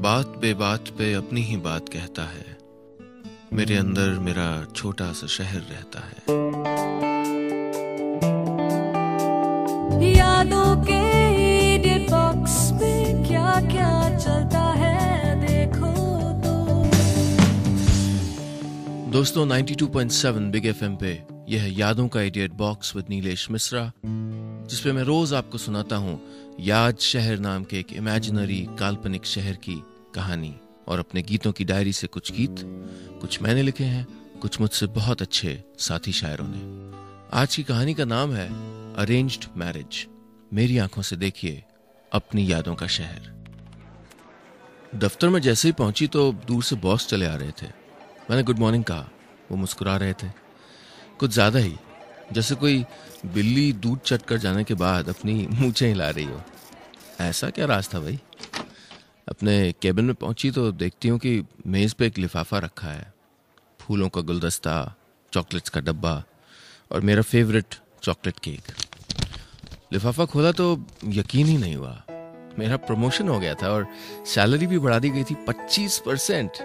बात बेबात पे अपनी ही बात कहता है, मेरे अंदर मेरा छोटा सा शहर रहता है। यादों के इडियट बॉक्स में क्या क्या चलता है देखो तो। दोस्तों 92.7 बिग एफएम पे यह है यादों का idiot box with Nilesh Mishra, जिसपे मैं रोज आपको सुनाता हूँ याद शहर नाम के एक इमेजिनरी काल्पनिक शहर की कहानी और अपने गीतों की डायरी से कुछ गीत, कुछ मैंने लिखे हैं, कुछ मुझसे बहुत अच्छे साथी शायरों ने। आज की कहानी का नाम है अरेंज्ड मैरिज। मेरी आंखों से देखिए अपनी यादों का शहर। दफ्तर में जैसे ही पहुंची तो दूर से बॉस चले आ रहे थे। मैंने गुड मॉर्निंग कहा। वो मुस्कुरा रहे थे, कुछ ज्यादा ही, जैसे कोई बिल्ली दूध चट कर जाने के बाद अपनी मूंछें हिला रही हो। ऐसा क्या राज था भाई। अपने केबिन में पहुंची तो देखती हूँ कि मेज पे एक लिफाफा रखा है, फूलों का गुलदस्ता, चॉकलेट्स का डब्बा और मेरा फेवरेट चॉकलेट केक। लिफाफा खोला तो यकीन ही नहीं हुआ, मेरा प्रमोशन हो गया था और सैलरी भी बढ़ा दी गई थी 25%।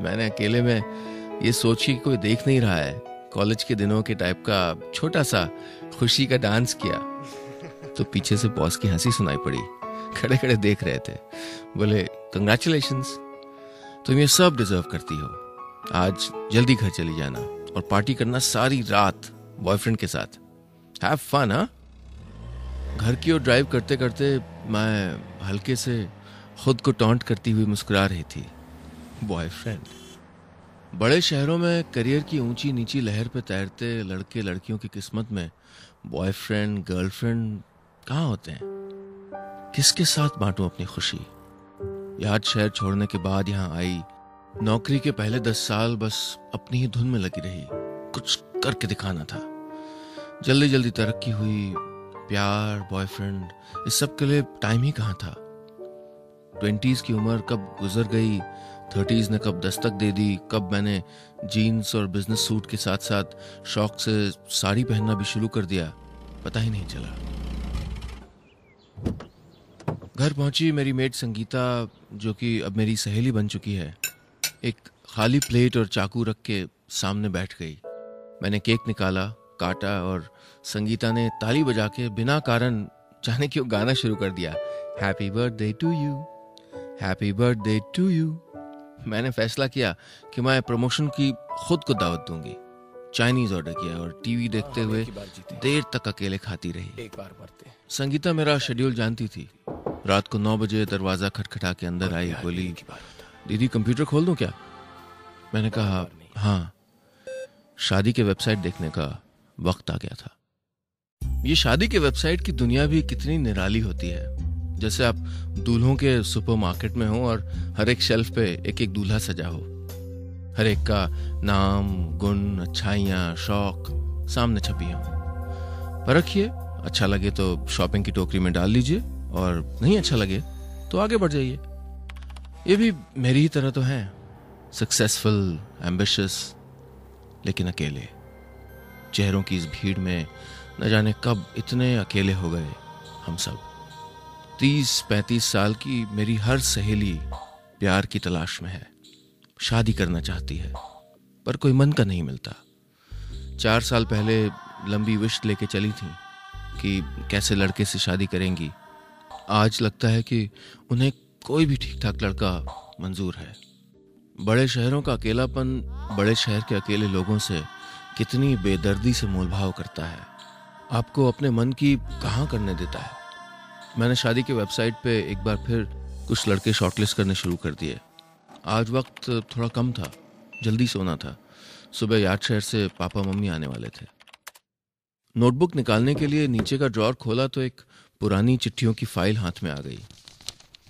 मैंने अकेले में ये सोच के कोई देख नहीं रहा है, कॉलेज के दिनों के टाइप का छोटा सा खुशी का डांस किया तो पीछे से बॉस की हंसी सुनाई पड़ी। खड़े खड़े देख रहे थे, बोले कंग्रेचुलेशंस, तुम ये सब डिजर्व करती हो। आज जल्दी घर चली जाना और पार्टी करना सारी रात बॉयफ्रेंड के साथ। Have fun. हाँ। घर की ओर ड्राइव करते करते मैं हल्के से खुद को टॉन्ट करती हुई मुस्कुरा रही थी। बॉयफ्रेंड। बड़े शहरों में करियर की ऊंची नीची लहर पे तैरते लड़के लड़कियों की किस्मत में बॉयफ्रेंड गर्लफ्रेंड कहाँ होते हैं। किसके साथ बांटूं अपनी खुशी। याद शहर छोड़ने के बाद यहाँ आई, नौकरी के पहले 10 साल बस अपनी ही धुन में लगी रही, कुछ करके दिखाना था। जल्दी जल्दी तरक्की हुई, प्यार, बॉयफ्रेंड, इस सब के लिए टाइम ही कहाँ था। 20s की उम्र कब गुजर गई, 30s ने कब दस्तक दे दी, कब मैंने जीन्स और बिजनेस सूट के साथ साथ शौक से साड़ी पहनना भी शुरू कर दिया, पता ही नहीं चला। घर पहुंची मेरी मेड संगीता, जो कि अब मेरी सहेली बन चुकी है, एक खाली प्लेट और चाकू रख के सामने बैठ गई। मैंने केक निकाला, काटा और संगीता ने ताली बजा के बिना कारण जाने क्यों गाना शुरू कर दिया, happy birthday to you, happy birthday to you. मैंने फैसला किया कि मैं प्रमोशन की खुद को दावत दूंगी। चाइनीज ऑर्डर किया और टीवी देखते हुए देर तक अकेले खाती रही। संगीता मेरा शेड्यूल जानती थी। रात को 9 बजे दरवाजा खटखटा के अंदर आई, बोली दीदी कंप्यूटर खोल दूं क्या। मैंने कहा हाँ। शादी के वेबसाइट देखने का वक्त आ गया था। ये शादी के वेबसाइट की दुनिया भी कितनी निराली होती है, जैसे आप दूल्हों के सुपरमार्केट में हो और हर एक शेल्फ पे एक एक दूल्हा सजा हो। हर एक का नाम, गुण, अच्छाइयाँ, शौक सामने छपी हो। परखिए, अच्छा लगे तो शॉपिंग की टोकरी में डाल लीजिए और नहीं अच्छा लगे तो आगे बढ़ जाइए। ये भी मेरी ही तरह तो हैं, सक्सेसफुल, एम्बिशियस, लेकिन अकेले। चेहरों की इस भीड़ में न जाने कब इतने अकेले हो गए हम सब। 30-35 साल की मेरी हर सहेली प्यार की तलाश में है, शादी करना चाहती है, पर कोई मन का नहीं मिलता। 4 साल पहले लंबी विश लेके चली थी कि कैसे लड़के से शादी करेंगी। आज लगता है कि उन्हें कोई भी ठीक ठाक लड़का मंजूर है। बड़े शहरों का अकेलापन बड़े शहर के अकेले लोगों से कितनी बेदर्दी से मोलभाव करता है, आपको अपने मन की कहाँ करने देता है। मैंने शादी के वेबसाइट पे एक बार फिर कुछ लड़के शॉर्टलिस्ट करने शुरू कर दिए। आज वक्त थोड़ा कम था, जल्दी सोना था। सुबह याद शहर से पापा मम्मी आने वाले थे। नोटबुक निकालने के लिए नीचे का ड्रॉर खोला तो एक पुरानी चिट्ठियों की फाइल हाथ में आ गई।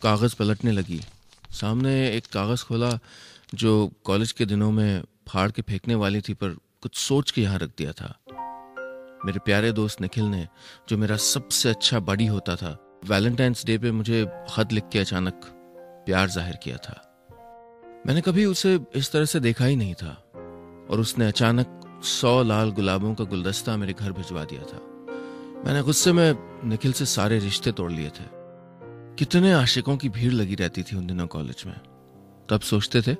कागज़ पलटने लगी। सामने एक कागज़ खोला जो कॉलेज के दिनों में फाड़ के फेंकने वाली थी, पर कुछ सोच के यहाँ रख दिया था। मेरे प्यारे दोस्त निखिल ने, जो मेरा सबसे अच्छा बडी होता था, वैलेंटाइंस डे पे मुझे खत लिख के अचानक प्यार जाहिर किया था। मैंने कभी उसे इस तरह से देखा ही नहीं था और उसने अचानक 100 लाल गुलाबों का गुलदस्ता मेरे घर भिजवा दिया था। मैंने गुस्से में निखिल से सारे रिश्ते तोड़ लिए थे। कितने आशिकों की भीड़ लगी रहती थी उन दिनों कॉलेज में। तब सोचते थे,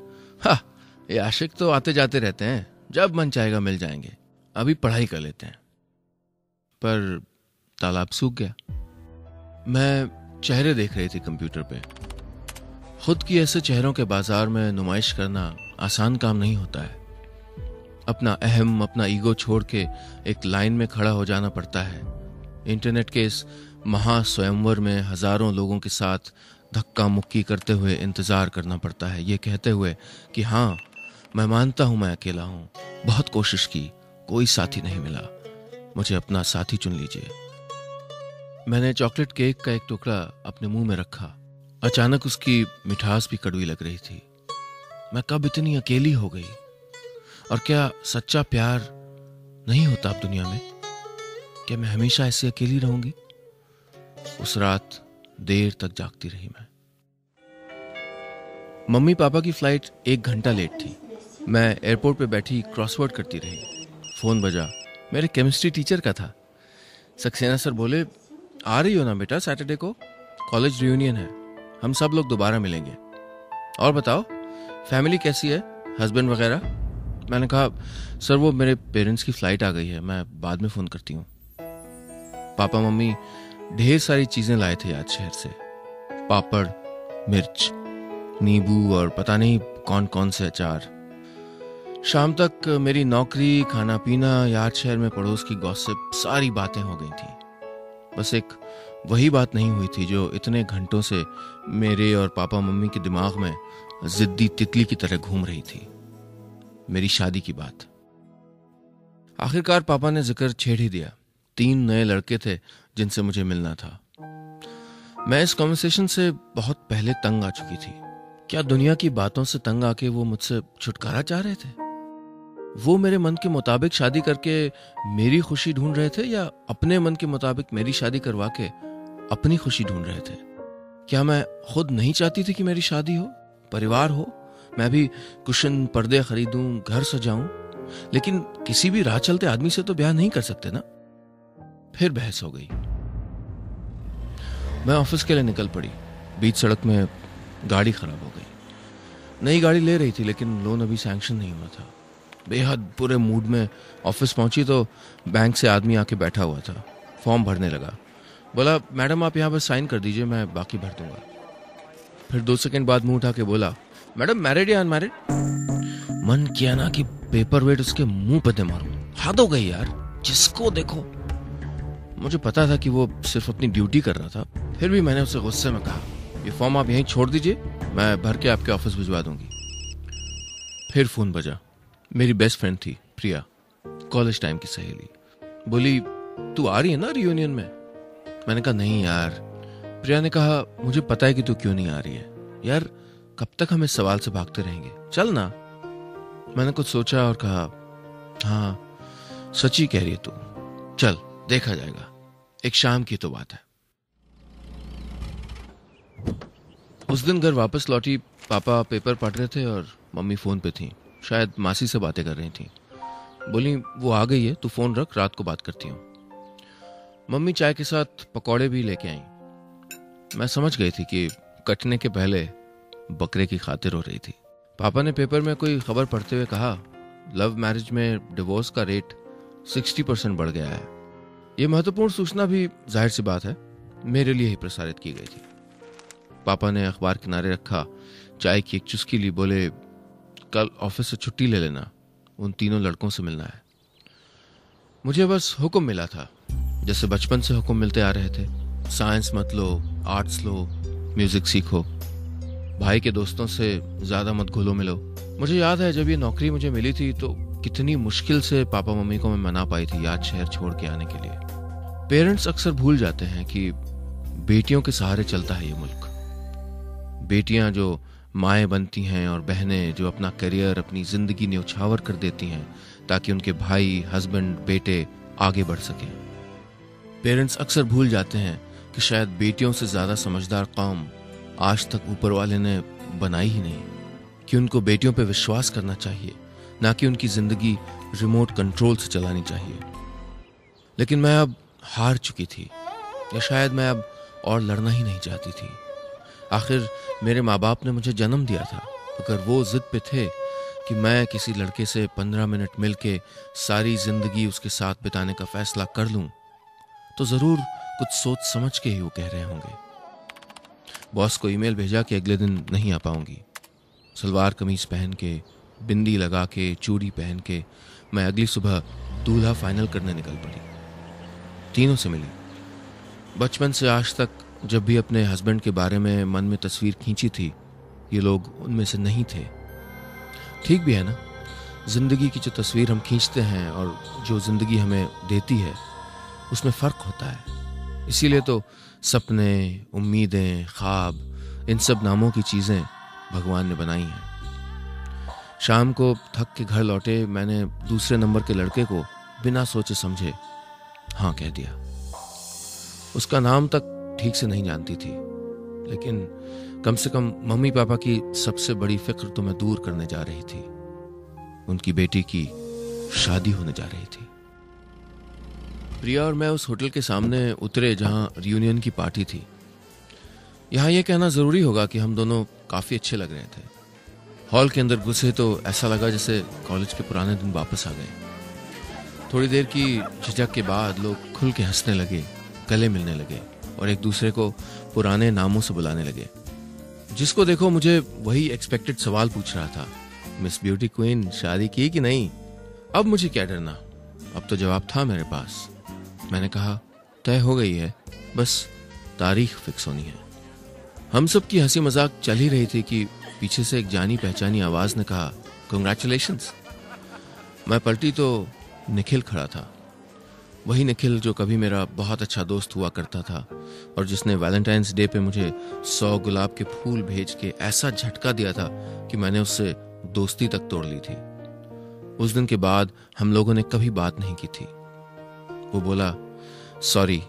हाँ, ये आशिक तो आते जाते रहते हैं, जब मन चाहेगा मिल जाएंगे, अभी पढ़ाई कर लेते हैं। पर तालाब सूख गया। मैं चेहरे देख रही थी कंप्यूटर पे। खुद की ऐसे चेहरों के बाजार में नुमाइश करना आसान काम नहीं होता है। अपना अहम, अपना ईगो छोड़ के एक लाइन में खड़ा हो जाना पड़ता है। इंटरनेट के इस महास्वयंवर में हजारों लोगों के साथ धक्का मुक्की करते हुए इंतजार करना पड़ता है, ये कहते हुए कि हाँ, मैं मानता हूं मैं अकेला हूं, बहुत कोशिश की, कोई साथी नहीं मिला, मुझे अपना साथी चुन लीजिए। मैंने चॉकलेट केक का एक टुकड़ा अपने मुंह में रखा। अचानक उसकी मिठास भी कड़वी लग रही थी। मैं कब इतनी अकेली हो गई? और क्या सच्चा प्यार नहीं होता अब दुनिया में? क्या मैं हमेशा ऐसे अकेली रहूंगी? उस रात देर तक जागती रही मैं। मम्मी पापा की फ्लाइट 1 घंटा लेट थी। मैं एयरपोर्ट पे बैठी क्रॉसवर्ड करती रही। फोन बजा, मेरे केमिस्ट्री टीचर का था। सक्सेना सर बोले, आ रही हो ना बेटा सैटरडे को? कॉलेज रियूनियन है, हम सब लोग दोबारा मिलेंगे। और बताओ, फैमिली कैसी है, हस्बैंड वगैरह? मैंने कहा, सर वो मेरे पेरेंट्स की फ्लाइट आ गई है, मैं बाद में फोन करती हूँ। पापा मम्मी ढेर सारी चीजें लाए थे याद शहर से, पापड़, मिर्च, नींबू और पता नहीं कौन कौन से अचार। शाम तक मेरी नौकरी, खाना पीना, याद शहर में पड़ोस की गॉसिप, सारी बातें हो गई थी। बस एक वही बात नहीं हुई थी जो इतने घंटों से मेरे और पापा मम्मी के दिमाग में जिद्दी तितली की तरह घूम रही थी, मेरी शादी की बात। आखिरकार पापा ने जिक्र छेड़ ही दिया। 3 नए लड़के थे जिनसे मुझे मिलना था। मैं इस कॉन्वर्सेशन से बहुत पहले तंग आ चुकी थी। क्या दुनिया की बातों से तंग आके वो मुझसे छुटकारा चाह रहे थे? वो मेरे मन के मुताबिक शादी करके मेरी खुशी ढूंढ रहे थे, या अपने मन के मुताबिक मेरी शादी करवा के अपनी खुशी ढूंढ रहे थे? क्या मैं खुद नहीं चाहती थी कि मेरी शादी हो, परिवार हो, मैं भी कुशन, पर्दे खरीदूं, घर सजाऊं? लेकिन किसी भी राह चलते आदमी से तो ब्याह नहीं कर सकते ना। फिर बहस हो गई। मैं ऑफिस के लिए निकल पड़ी। बीच सड़क में गाड़ी खराब हो गई। नई गाड़ी ले रही थी लेकिन लोन अभी सैंक्शन नहीं हुआ था। बेहद बुरे मूड में ऑफिस पहुंची तो बैंक से आदमी आके बैठा हुआ था। फॉर्म भरने लगा। बोला, मैडम आप यहाँ बस साइन कर दीजिए, मैं बाकी भर दूंगा। फिर 2 सेकंड बाद मुंह उठा के बोला, मैडम मैरिड या अनमैरिड? मन किया ना कि पेपर वेट उसके मुंह पे दे मारूं। हद हो गई यार, जिसको देखो। मुझे पता था कि वो सिर्फ अपनी ड्यूटी कर रहा था, फिर भी मैंने उसे गुस्से में कहा, ये फॉर्म आप यहीं छोड़ दीजिए, मैं भर के आपके ऑफिस भिजवा दूंगी। फिर फोन बजा। मेरी बेस्ट फ्रेंड थी प्रिया, कॉलेज टाइम की सहेली। बोली, तू आ रही है ना रियूनियन में? मैंने कहा, नहीं यार। प्रिया ने कहा, मुझे पता है कि तू क्यों नहीं आ रही है यार, कब तक हम इस सवाल से भागते रहेंगे, चल ना। मैंने कुछ सोचा और कहा, हाँ सच्ची कह रही है तू, चल देखा जाएगा, एक शाम की तो बात है। उस दिन घर वापस लौटी। पापा पेपर पढ़ रहे थे और मम्मी फोन पे थी, शायद मासी से बातें कर रही थी। बोली, वो आ गई है, तू फोन रख, रात को बात करती हूँ। मम्मी चाय के साथ पकौड़े भी लेके आई। मैं समझ गई थी कि कटने के पहले बकरे की खातिर हो रही थी। पापा ने पेपर में कोई खबर पढ़ते हुए कहा, लव मैरिज में डिवोर्स का रेट 60% बढ़ गया है। यह महत्वपूर्ण सूचना भी जाहिर सी बात है मेरे लिए ही प्रसारित की गई थी। पापा ने अखबार किनारे रखा, चाय की एक चुस्की ली। बोले, कल ऑफिस से छुट्टी ले लेना, उन 3 लड़कों से मिलना है। मुझे बस हुक्म मिला था, जैसे बचपन से हुक्म मिलते आ रहे थे, साइंस मत लो, आर्ट्स लो, म्यूजिक सीखो, भाई के दोस्तों से ज्यादा मत घुलो मिलो। मुझे याद है जब ये नौकरी मुझे मिली थी तो कितनी मुश्किल से पापा मम्मी को मैं मना पाई थी याद शहर छोड़ के आने के लिए। पेरेंट्स अक्सर भूल जाते हैं कि बेटियों के सहारे चलता है ये मुल्क। बेटियां जो माएँ बनती हैं और बहनें जो अपना करियर, अपनी जिंदगी न्यौछावर कर देती हैं ताकि उनके भाई, हस्बैंड, बेटे आगे बढ़ सकें। पेरेंट्स अक्सर भूल जाते हैं कि शायद बेटियों से ज्यादा समझदार कौम आज तक ऊपर वाले ने बनाई ही नहीं, कि उनको बेटियों पे विश्वास करना चाहिए, ना कि उनकी जिंदगी रिमोट कंट्रोल से चलानी चाहिए। लेकिन मैं अब हार चुकी थी, या शायद मैं अब और लड़ना ही नहीं चाहती थी। आखिर मेरे माँ बाप ने मुझे जन्म दिया था। अगर वो जिद पे थे कि मैं किसी लड़के से 15 मिनट मिलके सारी जिंदगी उसके साथ बिताने का फैसला कर लूं, तो जरूर कुछ सोच समझ के ही वो कह रहे होंगे। बॉस को ईमेल भेजा कि अगले दिन नहीं आ पाऊंगी। सलवार कमीज पहन के, बिंदी लगा के, चूड़ी पहन के मैं अगली सुबह दूल्हा फाइनल करने निकल पड़ी। तीनों से मिली। बचपन से आज तक जब भी अपने हस्बैंड के बारे में मन में तस्वीर खींची थी, ये लोग उनमें से नहीं थे। ठीक भी है ना, जिंदगी की जो तस्वीर हम खींचते हैं और जो जिंदगी हमें देती है उसमें फर्क होता है। इसीलिए तो सपने, उम्मीदें, ख्वाब, इन सब नामों की चीजें भगवान ने बनाई हैं। शाम को थक के घर लौटे मैंने दूसरे नंबर के लड़के को बिना सोचे समझे हाँ कह दिया। उसका नाम तक ठीक से नहीं जानती थी, लेकिन कम से कम मम्मी पापा की सबसे बड़ी फिक्र तो मैं दूर करने जा रही थी। उनकी बेटी की शादी होने जा रही थी। प्रिया और मैं उस होटल के सामने उतरे जहां रियूनियन की पार्टी थी। यहां यह कहना जरूरी होगा कि हम दोनों काफी अच्छे लग रहे थे। हॉल के अंदर घुसे तो ऐसा लगा जैसे कॉलेज के पुराने दिन वापस आ गए। थोड़ी देर की झिझक के बाद लोग खुल के हंसने लगे, गले मिलने लगे और एक दूसरे को पुराने नामों से बुलाने लगे। जिसको देखो मुझे वही एक्सपेक्टेड सवाल पूछ रहा था, मिस ब्यूटी क्वीन शादी की कि नहीं? अब मुझे क्या डरना, अब तो जवाब था मेरे पास। मैंने कहा तय हो गई है, बस तारीख फिक्स होनी है। हम सब की हंसी मजाक चल ही रही थी कि पीछे से एक जानी पहचानी आवाज ने कहा कांग्रेचुलेशंस। मैं पलटी तो निखिल खड़ा था। वही निखिल जो कभी मेरा बहुत अच्छा दोस्त हुआ करता था और जिसने वैलेंटाइंस डे पे मुझे 100 गुलाब के फूल भेज के ऐसा झटका दिया था कि मैंने उससे दोस्ती तक तोड़ ली थी। उस दिन के बाद हम लोगों ने कभी बात नहीं की थी। वो बोला सॉरी,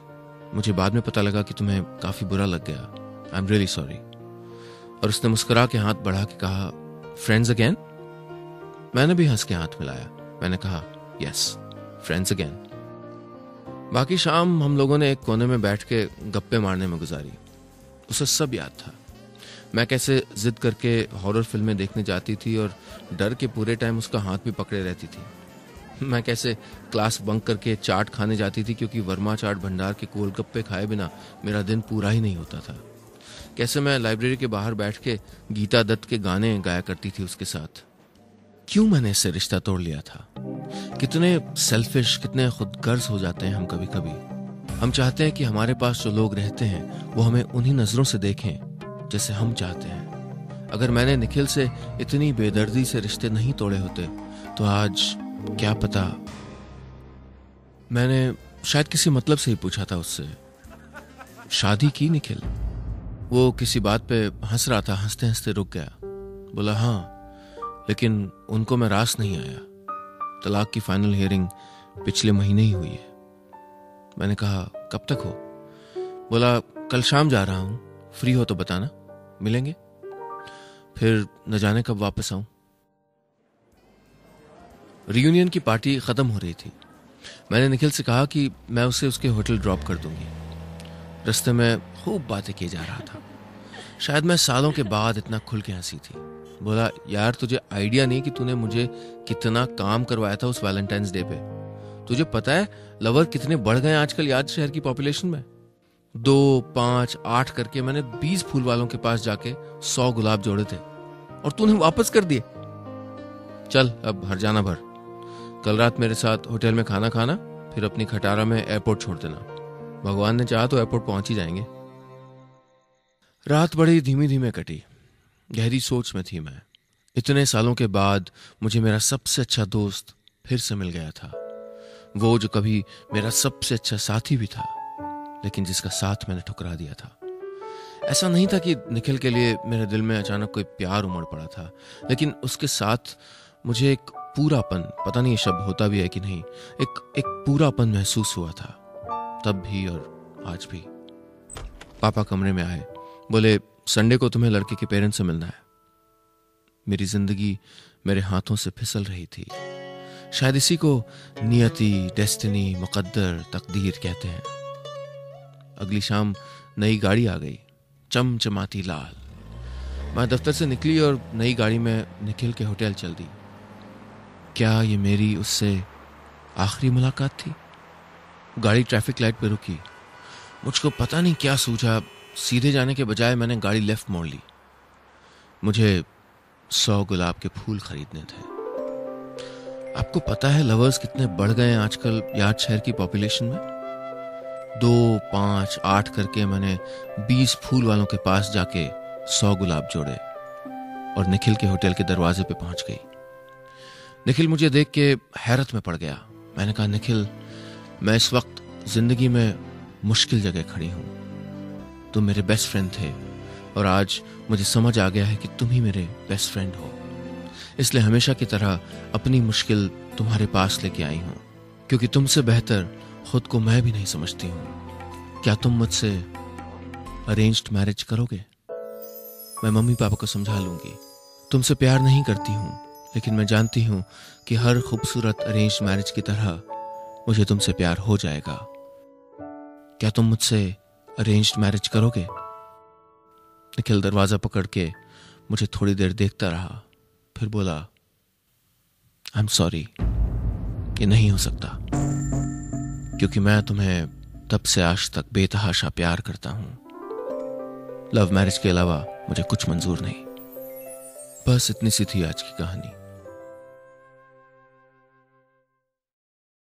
मुझे बाद में पता लगा कि तुम्हें काफी बुरा लग गया, आई एम रियली सॉरी। और उसने मुस्कुरा के हाथ बढ़ा के कहा फ्रेंड्स अगेन। मैंने भी हंस के हाथ मिलाया। मैंने कहा यस, फ्रेंड्स अगेन। बाकी शाम हम लोगों ने एक कोने में बैठ के गप्पे मारने में गुजारी। उसे सब याद था। मैं कैसे जिद करके हॉरर फिल्में देखने जाती थी और डर के पूरे टाइम उसका हाथ भी पकड़े रहती थी। मैं कैसे क्लास बंक करके चाट खाने जाती थी क्योंकि वर्मा चाट भंडार के गोलगप्पे खाए बिना मेरा दिन पूरा ही नहीं होता था। कैसे मैं लाइब्रेरी के बाहर बैठ के गीता दत्त के गाने गाया करती थी उसके साथ। क्यों मैंने इससे रिश्ता तोड़ लिया था? कितने सेल्फिश, कितने खुदगर्ज हो जाते हैं हम कभी कभी। हम चाहते हैं कि हमारे पास जो लोग रहते हैं वो हमें उन्हीं नजरों से देखें जैसे हम चाहते हैं। अगर मैंने निखिल से इतनी बेदर्दी से रिश्ते नहीं तोड़े होते तो आज क्या पता। मैंने शायद किसी मतलब से ही पूछा था उससे, शादी की निखिल? वो किसी बात पे हंस रहा था, हंसते हंसते रुक गया। बोला हाँ, लेकिन उनको मैं रास नहीं आया। तलाक की फाइनल हियरिंग पिछले महीने ही हुई है। मैंने कहा कब तक हो? बोला कल शाम जा रहा हूं, फ्री हो तो बताना, मिलेंगे। फिर न जाने कब वापस आऊं। रियूनियन की पार्टी खत्म हो रही थी। मैंने निखिल से कहा कि मैं उसे उसके होटल ड्रॉप कर दूंगी। रास्ते में खूब बातें किए जा रहा था। शायद मैं सालों के बाद इतना खुल के हंसी थी। बोला यार तुझे आइडिया नहीं कि तूने मुझे कितना काम करवाया था उस वैलेंटाइंस डे पे। तुझे पता है लवर कितने बढ़ गए आजकल याद शहर की पॉपुलेशन में? 2, 5, 8 करके मैंने 20 फूल वालों के पास जाके 100 गुलाब जोड़े थे और तूने वापस कर दिए। चल अब हर जाना भर। कल रात मेरे साथ होटल में खाना खाना, फिर अपनी खटारा में एयरपोर्ट छोड़ देना। भगवान ने चाहा तो एयरपोर्ट पहुंच ही जाएंगे। रात बड़ी धीमी धीमे कटी। गहरी सोच में थी मैं। इतने सालों के बाद मुझे मेरा सबसे अच्छा दोस्त फिर से मिल गया था। वो जो कभी मेरा सबसे अच्छा साथी भी था, लेकिन जिसका साथ मैंने ठुकरा दिया था। ऐसा नहीं था कि निखिल के लिए मेरे दिल में अचानक कोई प्यार उमड़ पड़ा था, लेकिन उसके साथ मुझे एक पूरापन, पता नहीं ये शब्द होता भी है कि नहीं, एक पूरापन महसूस हुआ था, तब भी और आज भी। पापा कमरे में आए, बोले संडे को तुम्हें लड़के के पेरेंट्स से मिलना है। मेरी जिंदगी मेरे हाथों से फिसल रही थी। शायद इसी को नियति, डेस्टिनी, मुकद्दर, तकदीर कहते हैं। अगली शाम नई गाड़ी आ गई। चमचमाती लाल। मैं दफ्तर से निकली और नई गाड़ी में निखिल के होटल चल दी। क्या ये मेरी उससे आखिरी मुलाकात थी? गाड़ी ट्रैफिक लाइट पे रुकी। मुझको पता नहीं क्या सूझा, सीधे जाने के बजाय मैंने गाड़ी लेफ्ट मोड़ ली। मुझे 100 गुलाब के फूल खरीदने थे। आपको पता है लवर्स कितने बढ़ गए हैं आजकल यार्ड शहर की पॉपुलेशन में? 2, 5, 8 करके मैंने 20 फूल वालों के पास जाके 100 गुलाब जोड़े और निखिल के होटल के दरवाजे पे पहुंच गई। निखिल मुझे देख के हैरत में पड़ गया। मैंने कहा, निखिल, मैं इस वक्त जिंदगी में मुश्किल जगह खड़ी हूं। तुम मेरे बेस्ट फ्रेंड थे और आज मुझे समझ आ गया है कि तुम ही मेरे बेस्ट फ्रेंड हो। इसलिए हमेशा की तरह अपनी मुश्किल तुम्हारे पास लेके आई हूं, क्योंकि तुमसे बेहतर खुद को मैं भी नहीं समझती हूं। क्या तुम मुझसे अरेंज्ड मैरिज करोगे? मैं मम्मी पापा को समझा लूंगी। तुमसे प्यार नहीं करती हूं, लेकिन मैं जानती हूं कि हर खूबसूरत अरेंज्ड मैरिज की तरह मुझे तुमसे प्यार हो जाएगा। क्या तुम मुझसे अरेंज्ड मैरिज करोगे? निखिल दरवाजा पकड़ के मुझे थोड़ी देर देखता रहा, फिर बोला, आई एम सॉरी, ये नहीं हो सकता, क्योंकि मैं तुम्हें तब से आज तक बेतहाशा प्यार करता हूं। लव मैरिज के अलावा मुझे कुछ मंजूर नहीं। बस इतनी सी थी आज की कहानी।